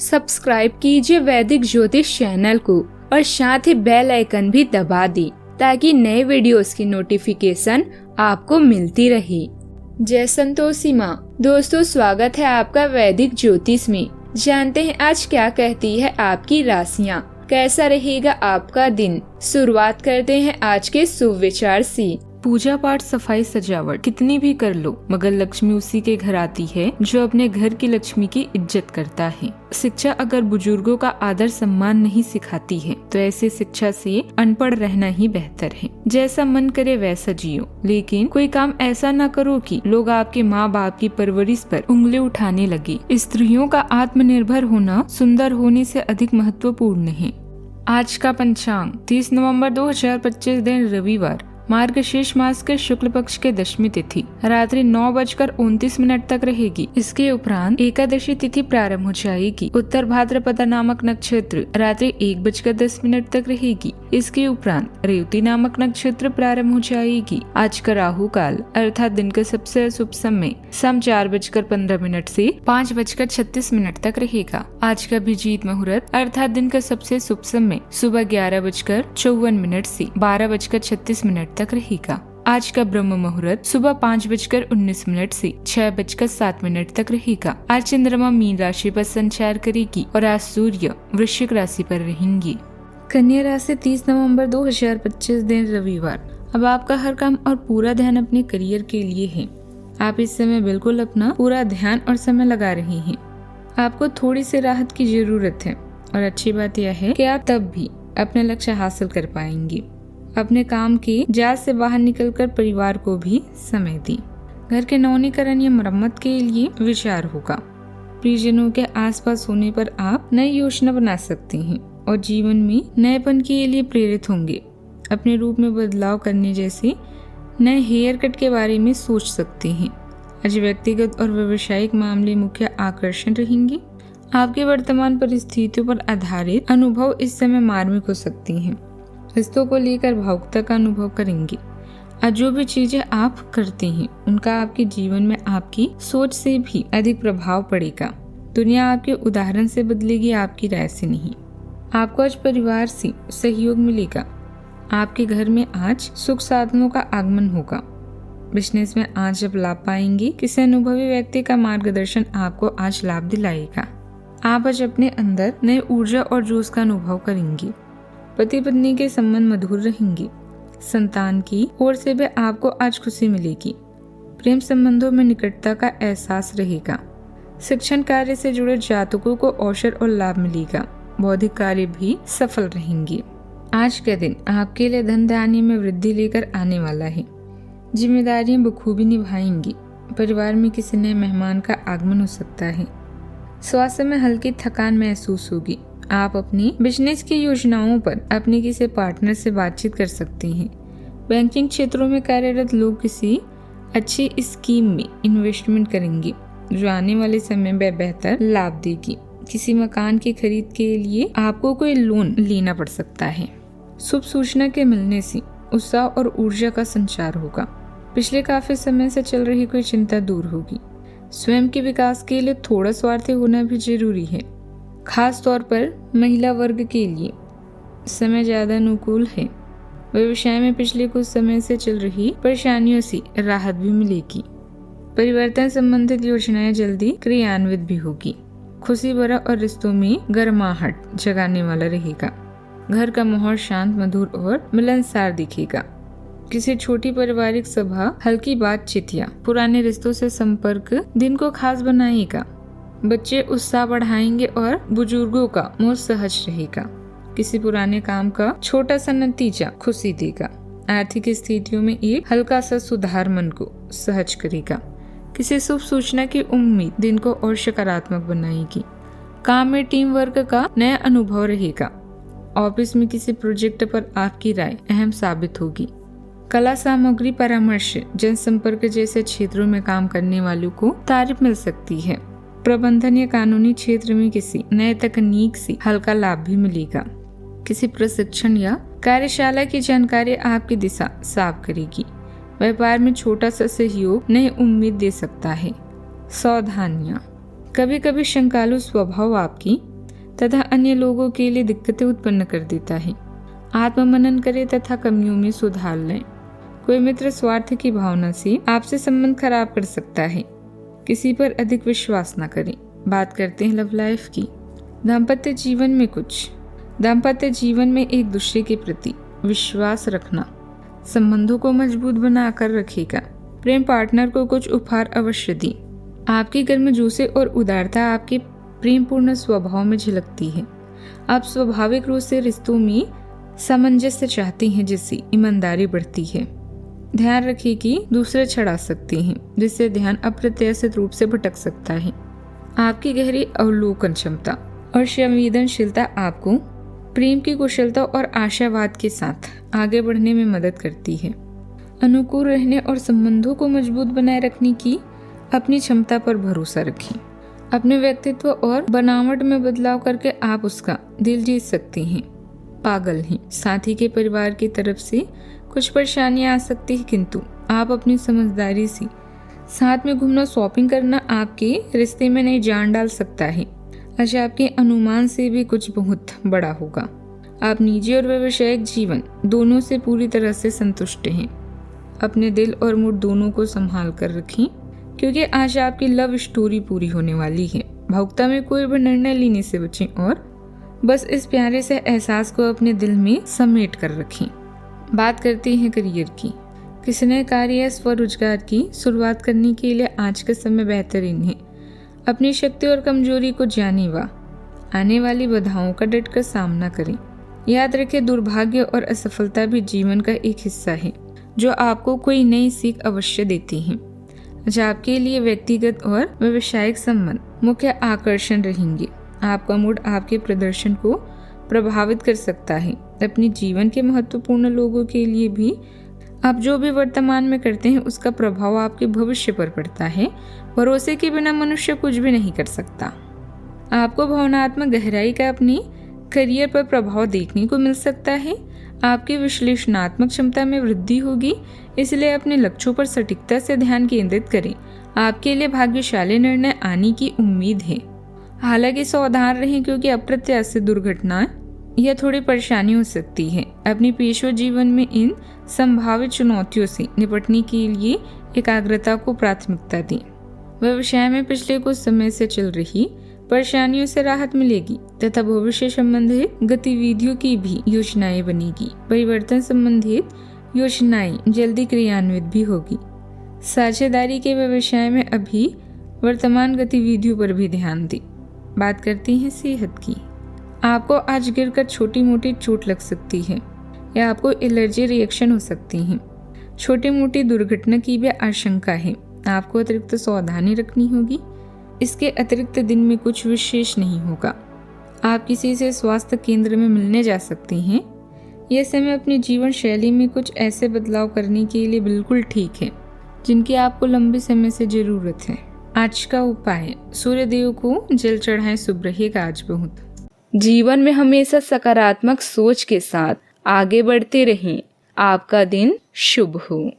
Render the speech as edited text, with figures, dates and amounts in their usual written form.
Subscribe कीजिए वैदिक ज्योतिष चैनल को और साथ ही बेल आइकन भी दबा दी ताकि नए वीडियोस की नोटिफिकेशन आपको मिलती रहे। जय संतोषी माँ। दोस्तों, स्वागत है आपका वैदिक ज्योतिष में। जानते हैं आज क्या कहती है आपकी राशियाँ, कैसा रहेगा आपका दिन। शुरुआत करते हैं आज के शुभ विचार से। पूजा पाठ, सफाई, सजावट कितनी भी कर लो मगर लक्ष्मी उसी के घर आती है जो अपने घर की लक्ष्मी की इज्जत करता है। शिक्षा अगर बुजुर्गों का आदर सम्मान नहीं सिखाती है तो ऐसे शिक्षा से अनपढ़ रहना ही बेहतर है। जैसा मन करे वैसा जियो, लेकिन कोई काम ऐसा ना करो कि लोग आपके माँ बाप की परवरिश पर उंगली उठाने लगे। स्त्रियों का आत्मनिर्भर होना सुंदर होने से अधिक महत्वपूर्ण है। आज का पंचांग 30 नवंबर 2025 दिन रविवार, मार्गशीर्ष मास के शुक्ल पक्ष के दशमी तिथि रात्रि 9:29 तक रहेगी। इसके उपरांत एकादशी तिथि प्रारंभ हो जाएगी। उत्तर भाद्रपद नामक नक्षत्र रात्रि 1:10 तक रहेगी। इसके उपरांत रेवती नामक नक्षत्र प्रारंभ हो जाएगी। आज का राहु काल अर्थात दिन का सबसे अशुभ समय शाम 4:15 से 5:36 तक रहेगा। आज का अभिजीत मुहूर्त अर्थात दिन का सबसे शुभ समय सुबह 11:54 से 12:36 तक रहेगा। आज का ब्रह्म मुहूर्त सुबह 5:19 से 6:07 तक रहेगा। आज चंद्रमा मीन राशि पर संचार करेगी और आज सूर्य वृश्चिक राशि पर रहेंगे। कन्या राशि 30 नवंबर 2025 दिन रविवार। अब आपका हर काम और पूरा ध्यान अपने करियर के लिए है। आप इस समय बिल्कुल अपना पूरा ध्यान और समय लगा रहे हैं। आपको थोड़ी सी राहत की जरूरत है और अच्छी बात यह है कि आप तब भी अपने लक्ष्य हासिल कर पाएंगे। अपने काम की जाल से बाहर निकलकर परिवार को भी समय दें। घर के नवीनीकरण या मरम्मत के लिए विचार होगा। प्रियजनों के आसपास होने पर आप नई योजना बना सकते हैं और जीवन में नएपन के लिए प्रेरित होंगे। अपने रूप में बदलाव करने जैसे नए हेयर कट के बारे में सोच सकते हैं। आज व्यक्तिगत और व्यावसायिक मामले मुख्य आकर्षण रहेंगे। आपके वर्तमान परिस्थितियों पर आधारित अनुभव इस समय मार्मिक हो सकती हैं। रिश्तों को लेकर भावुकता का अनुभव करेंगे। आज जो भी चीजें आप करते हैं उनका आपके जीवन में आपकी सोच से भी अधिक प्रभाव पड़ेगा। दुनिया आपके उदाहरण से बदलेगी, आपकी राय से नहीं। आपको आज परिवार से सहयोग मिलेगा। आपके घर में आज सुख साधनों का आगमन होगा। बिजनेस में आज जब लाभ पाएंगे, किसी अनुभवी व्यक्ति का मार्गदर्शन आपको आज लाभ दिलाएगा। आप आज अपने अंदर नई ऊर्जा और जोश का अनुभव करेंगे। पति पत्नी के संबंध मधुर रहेंगे। संतान की ओर से भी आपको आज खुशी मिलेगी। प्रेम संबंधों में निकटता का एहसास रहेगा। शिक्षण कार्य से जुड़े जातकों को अवसर और लाभ मिलेगा। बौद्धिक कार्य भी सफल रहेंगे। आज का दिन आपके लिए धन धान्य में वृद्धि लेकर आने वाला है। जिम्मेदारियां बखूबी निभाएंगी। परिवार में किसी नए मेहमान का आगमन हो सकता है। स्वास्थ्य में हल्की थकान महसूस होगी। आप अपनी बिजनेस की योजनाओं पर अपने किसी पार्टनर से बातचीत कर सकते हैं। बैंकिंग क्षेत्रों में कार्यरत लोग किसी अच्छी स्कीम में इन्वेस्टमेंट करेंगे जो आने वाले समय में बेहतर लाभ देगी। किसी मकान की खरीद के लिए आपको कोई लोन लेना पड़ सकता है। शुभ सूचना के मिलने से उत्साह और ऊर्जा का संचार होगा। पिछले काफी समय से चल रही कोई चिंता दूर होगी। स्वयं के विकास के लिए थोड़ा स्वार्थी होना भी जरूरी है। खास तौर पर महिला वर्ग के लिए समय ज्यादा अनुकूल है। व्यवसाय में पिछले कुछ समय से चल रही परेशानियों से राहत भी मिलेगी। परिवर्तन संबंधित योजनाएं जल्दी क्रियान्वित भी होगी। खुशी भरा और रिश्तों में गर्माहट जगाने वाला रहेगा। घर का माहौल शांत, मधुर और मिलनसार दिखेगा। किसी छोटी पारिवारिक सभा, हल्की बातचीत या पुराने रिश्तों से संपर्क दिन को खास बनाएगा। बच्चे उत्साह बढ़ाएंगे और बुजुर्गों का मोह सहज रहेगा। किसी पुराने काम का छोटा सा नतीजा खुशी देगा। आर्थिक स्थितियों में एक हल्का सा सुधार मन को सहज करेगा। किसी शुभ सूचना की उम्मीद दिन को और सकारात्मक बनाएगी। काम में टीम वर्क का नया अनुभव रहेगा। ऑफिस में किसी प्रोजेक्ट पर आपकी राय अहम साबित होगी। कला सामग्री, परामर्श, जनसंपर्क जैसे क्षेत्रों में काम करने वालों को तारीफ मिल सकती है। प्रबंधन या कानूनी क्षेत्र में किसी नए तकनीक से हल्का लाभ भी मिलेगा। किसी प्रशिक्षण या कार्यशाला की जानकारी आपकी दिशा साफ करेगी। व्यापार में छोटा सा सहयोग नई उम्मीद दे सकता है। सावधानियां, कभी कभी शंकालु स्वभाव आपकी तथा अन्य लोगों के लिए दिक्कतें उत्पन्न कर देता है। आत्ममनन करें तथा कमियों में सुधार लें। कोई मित्र स्वार्थ की भावना से आपसे संबंध खराब कर सकता है। किसी पर अधिक विश्वास न करें। बात करते हैं लव लाइफ की। दाम्पत्य जीवन में एक दूसरे के प्रति विश्वास रखना संबंधों को मजबूत बनाकर रखेगा। प्रेम पार्टनर को कुछ उपहार अवश्य दी। आपकी गर्मजोशी और उदारता आपके प्रेमपूर्ण स्वभाव में झलकती है। आप स्वाभाविक रूप से रिश्तों में सामंजस्य चाहते हैं, जिससे ईमानदारी बढ़ती है। ध्यान रखिए कि दूसरे छड़ा सकते हैं, जिससे ध्यान अप्रत्याशित रूप से भटक सकता है। आपकी गहरी अवलोकन क्षमता और संवेदनशीलता आपको प्रेम की कुशलता और आशावाद के साथ आगे बढ़ने में मदद करती है। अनुकूल रहने और संबंधों को मजबूत बनाए रखने की अपनी क्षमता पर भरोसा रखें। अपने व्यक्तित्व और बनावट में बदलाव करके आप उसका दिल जीत सकते हैं। पागल हैं। साथी के परिवार की तरफ से कुछ परेशानियां आ सकती है, किंतु आप अपनी समझदारी से साथ में घूमना, शॉपिंग करना आपके रिश्ते में नई जान डाल सकता है। अच्छा, आपके अनुमान से भी कुछ बहुत बड़ा होगा। आप निजी और व्यावसायिक जीवन दोनों से पूरी तरह से संतुष्ट हैं। अपने दिल और मूड दोनों को संभाल कर रखें, क्योंकि आज आपकी लव स्टोरी पूरी होने वाली है। भावुकता में कोई भी निर्णय लेने से बचें और बस इस प्यारे से एहसास को अपने दिल में समेट कर रखें। बात करते हैं करियर की। किसी नए कार्य या स्वरोजगार की शुरुआत करने के लिए आज का समय बेहतरीन है। अपनी शक्ति और कमजोरी को जाने व आने वाली बाधाओं का डटकर सामना करें। याद रखें, दुर्भाग्य और असफलता भी जीवन का एक हिस्सा है, जो आपको कोई नई सीख अवश्य देती हैं। अच्छा, आपके लिए व्यक्तिगत और व्यावसायिक संबंध मुख्य आकर्षण रहेंगे। आपका मूड आपके प्रदर्शन को प्रभावित कर सकता है। अपने जीवन के महत्वपूर्ण लोगों के लिए भी आप जो भी वर्तमान में करते हैं, उसका प्रभाव आपके भविष्य पर पड़ता है। भरोसे के बिना मनुष्य कुछ भी नहीं कर सकता। आपको भावनात्मक गहराई का अपने करियर पर प्रभाव देखने को मिल सकता है। आपकी विश्लेषणात्मक क्षमता में वृद्धि होगी, इसलिए अपने लक्ष्यों पर सटीकता से ध्यान केंद्रित करें। आपके लिए भाग्यशाली निर्णय आने की उम्मीद है। हालांकि सावधान रहें, क्योंकि अप्रत्याशित दुर्घटना या थोड़ी परेशानी हो सकती है। अपनी पेशेवर जीवन में इन संभावित चुनौतियों से निपटने के लिए एकाग्रता को प्राथमिकता दें। व्यवसाय में पिछले कुछ समय से चल रही परेशानियों से राहत मिलेगी तथा भविष्य संबंधित गतिविधियों की भी योजनाएं बनेगी। परिवर्तन संबंधित योजनाएं जल्दी क्रियान्वित भी होगी। साझेदारी के व्यवसाय में अभी वर्तमान गतिविधियों पर भी ध्यान दें। बात करते हैं सेहत की। आपको आज गिरकर छोटी मोटी चोट लग सकती है या आपको एलर्जी रिएक्शन हो सकती है। छोटी मोटी दुर्घटना की भी आशंका है। आपको अतिरिक्त सावधानी रखनी होगी। इसके अतिरिक्त दिन में कुछ विशेष नहीं होगा। आप किसी से स्वास्थ्य केंद्र में मिलने जा सकती हैं। यह समय अपनी जीवन शैली में कुछ ऐसे बदलाव करने के लिए बिल्कुल ठीक है, जिनकी आपको लंबे समय से जरूरत है। आज का उपाय, सूर्य देव को जल चढ़ाएं, शुभ रहेगा आज बहुत। जीवन में हमेशा सकारात्मक सोच के साथ आगे बढ़ते रहें। आपका दिन शुभ हो।